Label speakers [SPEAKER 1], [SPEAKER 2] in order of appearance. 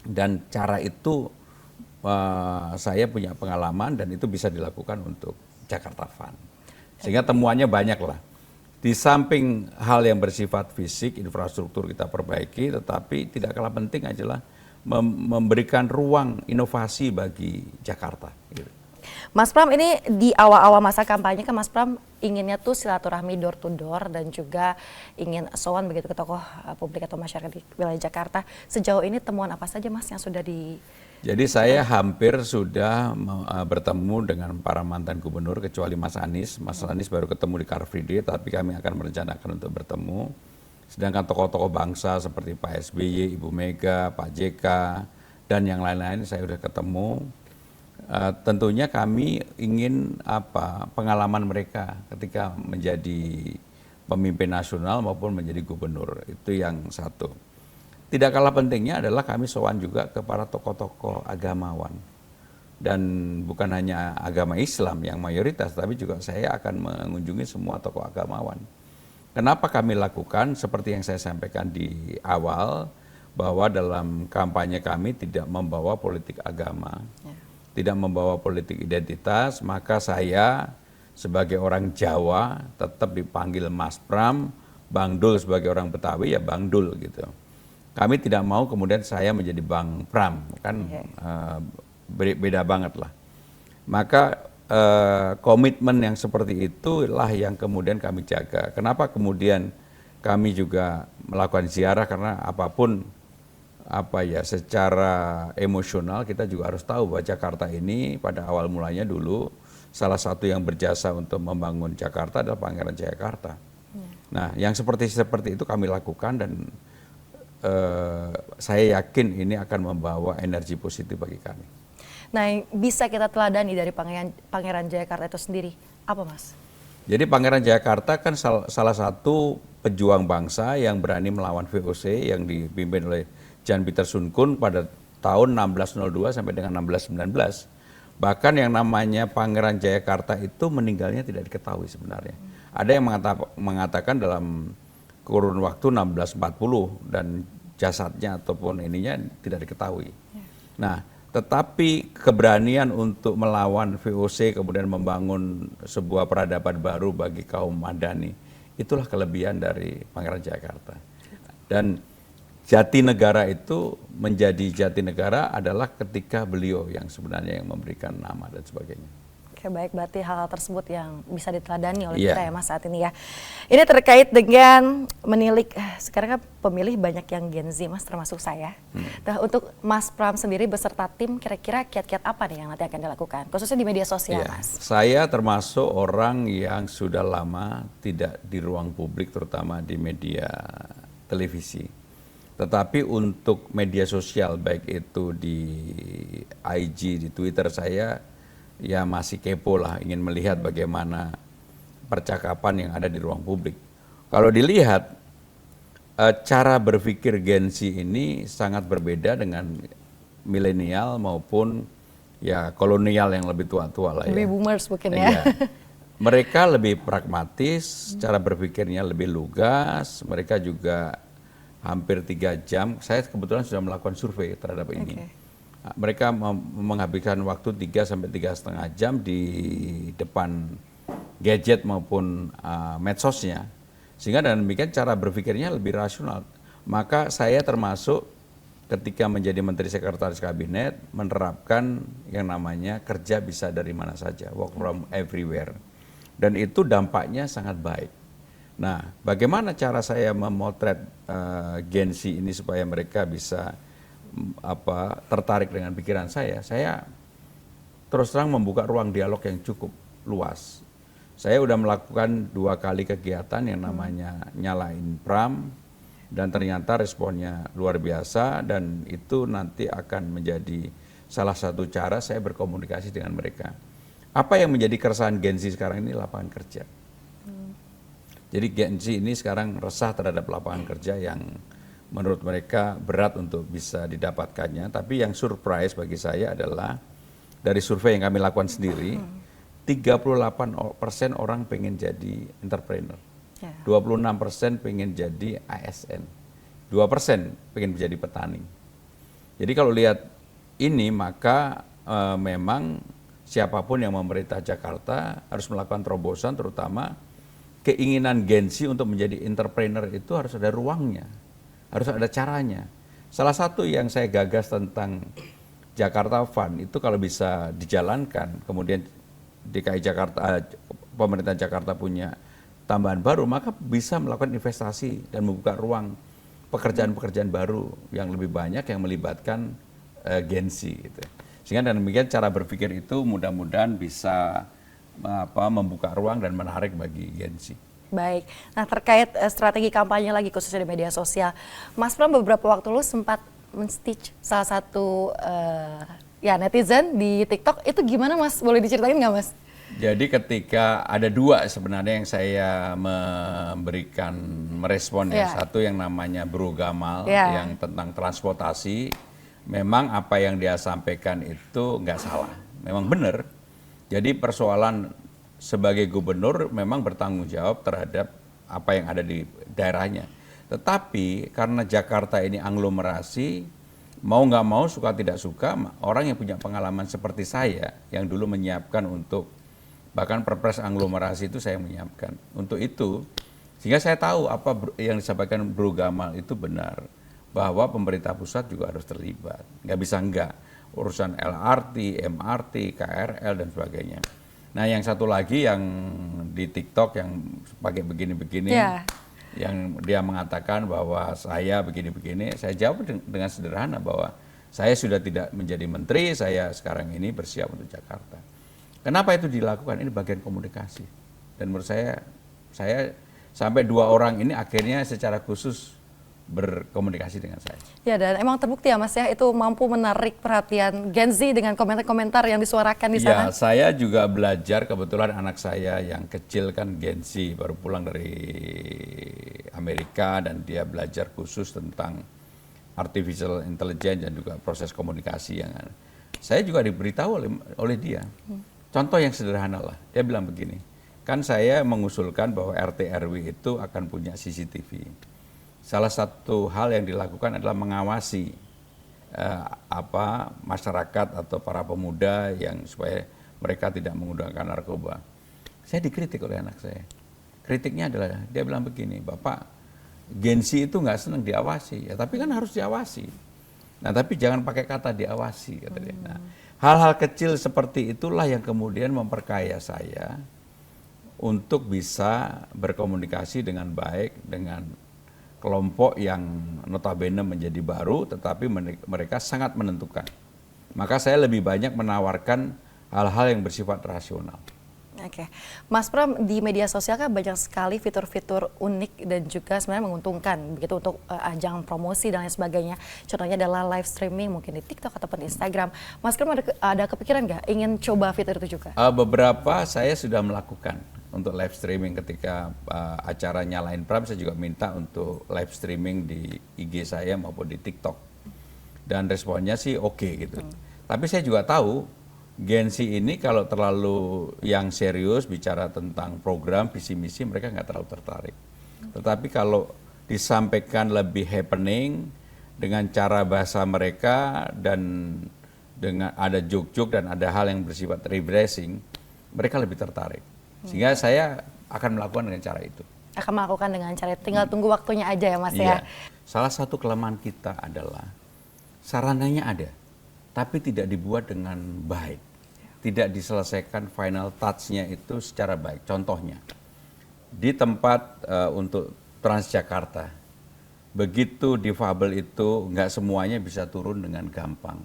[SPEAKER 1] Dan cara itu saya punya pengalaman dan itu bisa dilakukan untuk Jakarta Fund. Sehingga temuannya banyak lah. Di samping hal yang bersifat fisik, infrastruktur kita perbaiki, tetapi tidak kalah penting adalah memberikan ruang inovasi bagi Jakarta. Gitu.
[SPEAKER 2] Mas Pram, ini di awal-awal masa kampanye kan Mas Pram inginnya tuh silaturahmi door to door dan juga ingin sowan begitu ke tokoh publik atau masyarakat di wilayah Jakarta. Sejauh ini temuan apa saja Mas yang sudah di...
[SPEAKER 1] Jadi saya hampir sudah bertemu dengan para mantan gubernur kecuali Mas Anies. Mas Anies baru ketemu di Car Free Day, tapi kami akan merencanakan untuk bertemu. Sedangkan tokoh-tokoh bangsa seperti Pak SBY, Ibu Mega, Pak JK, dan yang lain-lain saya sudah ketemu. Tentunya kami ingin pengalaman mereka ketika menjadi pemimpin nasional maupun menjadi gubernur. Itu yang satu. Tidak kalah pentingnya adalah kami sowan juga ke para tokoh-tokoh agamawan. Dan bukan hanya agama Islam yang mayoritas, tapi juga saya akan mengunjungi semua tokoh agamawan. Kenapa kami lakukan seperti yang saya sampaikan di awal, bahwa dalam kampanye kami tidak membawa politik agama, tidak membawa politik identitas, maka saya sebagai orang Jawa tetap dipanggil Mas Pram, Bang Dul sebagai orang Betawi ya Bang Dul gitu. Kami tidak mau kemudian saya menjadi Bang Pram, kan beda banget lah. Maka komitmen yang seperti itulah yang kemudian kami jaga. Kenapa kemudian kami juga melakukan ziarah, karena apapun secara emosional kita juga harus tahu bahwa Jakarta ini pada awal mulanya dulu salah satu yang berjasa untuk membangun Jakarta adalah Pangeran Jayakarta. Nah, yang seperti itu kami lakukan dan saya yakin ini akan membawa energi positif bagi kami.
[SPEAKER 2] Nah, yang bisa kita teladani dari Pangeran Jayakarta itu sendiri, apa Mas?
[SPEAKER 1] Jadi Pangeran Jayakarta kan salah satu pejuang bangsa yang berani melawan VOC yang dipimpin oleh Jan Pieter Soenkoen pada tahun 1602 sampai dengan 1619. Bahkan yang namanya Pangeran Jayakarta itu meninggalnya tidak diketahui sebenarnya. Ada yang mengatakan dalam kurun waktu 1640 dan jasadnya ataupun ininya tidak diketahui. Nah, tetapi keberanian untuk melawan VOC kemudian membangun sebuah peradaban baru bagi kaum Madani, itulah kelebihan dari Pangeran Jayakarta. Dan Jatinegara itu menjadi Jatinegara adalah ketika beliau yang sebenarnya yang memberikan nama dan sebagainya.
[SPEAKER 2] Oke, baik, berarti hal-hal tersebut yang bisa diteladani oleh kita ya Mas saat ini ya. Ini terkait dengan menilik, sekarang kan pemilih banyak yang Gen Z Mas, termasuk saya. Nah, untuk Mas Pram sendiri beserta tim, kira-kira kiat-kiat apa nih yang nanti akan dilakukan, khususnya di media sosial Mas?
[SPEAKER 1] Saya termasuk orang yang sudah lama tidak di ruang publik, terutama di media televisi. Tetapi untuk media sosial, baik itu di IG, di Twitter, saya ya masih kepo lah, ingin melihat bagaimana percakapan yang ada di ruang publik. Kalau dilihat, cara berpikir Gen Z ini sangat berbeda dengan milenial maupun ya kolonial yang lebih tua-tua lah ya.
[SPEAKER 2] Lebih boomers mungkin ya.
[SPEAKER 1] Mereka lebih pragmatis, cara berpikirnya lebih lugas, mereka juga hampir 3 jam, saya kebetulan sudah melakukan survei terhadap ini. Mereka menghabiskan waktu 3 sampai 3,5 jam di depan gadget maupun medsosnya. Sehingga dengan demikian cara berpikirnya lebih rasional. Maka saya termasuk ketika menjadi Menteri Sekretaris Kabinet menerapkan yang namanya kerja bisa dari mana saja, work from everywhere. Dan itu dampaknya sangat baik. Nah, bagaimana cara saya memotret Gen Z ini supaya mereka bisa tertarik dengan pikiran saya? Saya terus terang membuka ruang dialog yang cukup luas. Saya sudah melakukan 2 kali kegiatan yang namanya Nyalain Pram, dan ternyata responnya luar biasa, dan itu nanti akan menjadi salah satu cara saya berkomunikasi dengan mereka. Apa yang menjadi keresahan Gen Z sekarang ini? Lapangan kerja. Jadi Gen Z ini sekarang resah terhadap lapangan kerja yang menurut mereka berat untuk bisa didapatkannya. Tapi yang surprise bagi saya adalah dari survei yang kami lakukan sendiri, 38% orang pengen jadi entrepreneur, 26% pengen jadi ASN, 2% pengen menjadi petani. Jadi kalau lihat ini maka memang siapapun yang memerintah Jakarta harus melakukan terobosan, terutama keinginan Gen Z untuk menjadi entrepreneur itu harus ada ruangnya, harus ada caranya. Salah satu yang saya gagas tentang Jakarta Fund itu kalau bisa dijalankan, kemudian DKI Jakarta, pemerintah Jakarta punya tambahan baru, maka bisa melakukan investasi dan membuka ruang pekerjaan-pekerjaan baru yang lebih banyak yang melibatkan Gen Z. Gitu. Sehingga dengan demikian cara berpikir itu mudah-mudahan bisa membuka ruang dan menarik bagi Gen Z.
[SPEAKER 2] Baik, nah terkait strategi kampanye lagi khususnya di media sosial, Mas Pram beberapa waktu lalu sempat men-stitch salah satu ya netizen di TikTok, itu gimana Mas? Boleh diceritain nggak Mas?
[SPEAKER 1] Jadi ketika ada dua sebenarnya yang saya memberikan merespon ya, satu yang namanya Bro Gamal yang tentang transportasi, memang apa yang dia sampaikan itu nggak salah, memang benar. Jadi persoalan sebagai gubernur memang bertanggung jawab terhadap apa yang ada di daerahnya. Tetapi karena Jakarta ini aglomerasi, mau nggak mau, suka tidak suka, orang yang punya pengalaman seperti saya, yang dulu menyiapkan untuk, bahkan perpres aglomerasi itu saya menyiapkan. Untuk itu, sehingga saya tahu apa yang disampaikan Bro Gamal itu benar, bahwa pemerintah pusat juga harus terlibat. Nggak bisa enggak. Urusan LRT, MRT, KRL, dan sebagainya. Nah yang satu lagi yang di TikTok yang pakai begini-begini, yang dia mengatakan bahwa saya begini-begini, saya jawab dengan sederhana bahwa saya sudah tidak menjadi menteri, saya sekarang ini bersiap untuk Jakarta. Kenapa itu dilakukan? Ini bagian komunikasi. Dan menurut saya sampai 2 orang ini akhirnya secara khusus berkomunikasi dengan saya.
[SPEAKER 2] Ya, dan emang terbukti ya Mas ya, itu mampu menarik perhatian Gen Z dengan komentar-komentar yang disuarakan di sana.
[SPEAKER 1] Ya, saya juga belajar, kebetulan anak saya yang kecil kan Gen Z, baru pulang dari Amerika dan dia belajar khusus tentang artificial intelligence dan juga proses komunikasi yang saya juga diberitahu oleh dia. Contoh yang sederhana lah, dia bilang begini, kan saya mengusulkan bahwa RT RW itu akan punya CCTV. Salah satu hal yang dilakukan adalah mengawasi masyarakat atau para pemuda yang supaya mereka tidak menggunakan narkoba. Saya dikritik oleh anak saya. Kritiknya adalah dia bilang begini, Bapak, Gen Z itu nggak senang diawasi, ya tapi kan harus diawasi. Nah tapi jangan pakai kata diawasi, kata dia. Nah, hal-hal kecil seperti itulah yang kemudian memperkaya saya untuk bisa berkomunikasi dengan baik dengan kelompok yang notabene menjadi baru, tetapi mereka sangat menentukan. Maka saya lebih banyak menawarkan hal-hal yang bersifat rasional.
[SPEAKER 2] Oke, Mas Pram, di media sosial kan banyak sekali fitur-fitur unik dan juga sebenarnya menguntungkan begitu untuk ajang promosi dan lain sebagainya. Contohnya adalah live streaming mungkin di TikTok ataupun di Instagram. Mas Pram ada kepikiran nggak ingin coba fitur itu juga?
[SPEAKER 1] Beberapa saya sudah melakukan untuk live streaming ketika acara Nyalain Pram, saya juga minta untuk live streaming di IG saya maupun di TikTok. Dan responnya sih oke gitu. Tapi saya juga tahu Gen Z ini kalau terlalu yang serius bicara tentang program, visi misi, mereka nggak terlalu tertarik. Tetapi kalau disampaikan lebih happening dengan cara bahasa mereka dan dengan ada joke-joke dan ada hal yang bersifat refreshing, mereka lebih tertarik. Sehingga saya akan melakukan dengan cara itu.
[SPEAKER 2] Akan melakukan dengan cara itu, tinggal tunggu waktunya aja ya Mas ya.
[SPEAKER 1] Salah satu kelemahan kita adalah sarananya ada, tapi tidak dibuat dengan baik. Tidak diselesaikan final touch-nya itu secara baik. Contohnya, di tempat untuk Transjakarta, begitu difabel itu nggak semuanya bisa turun dengan gampang.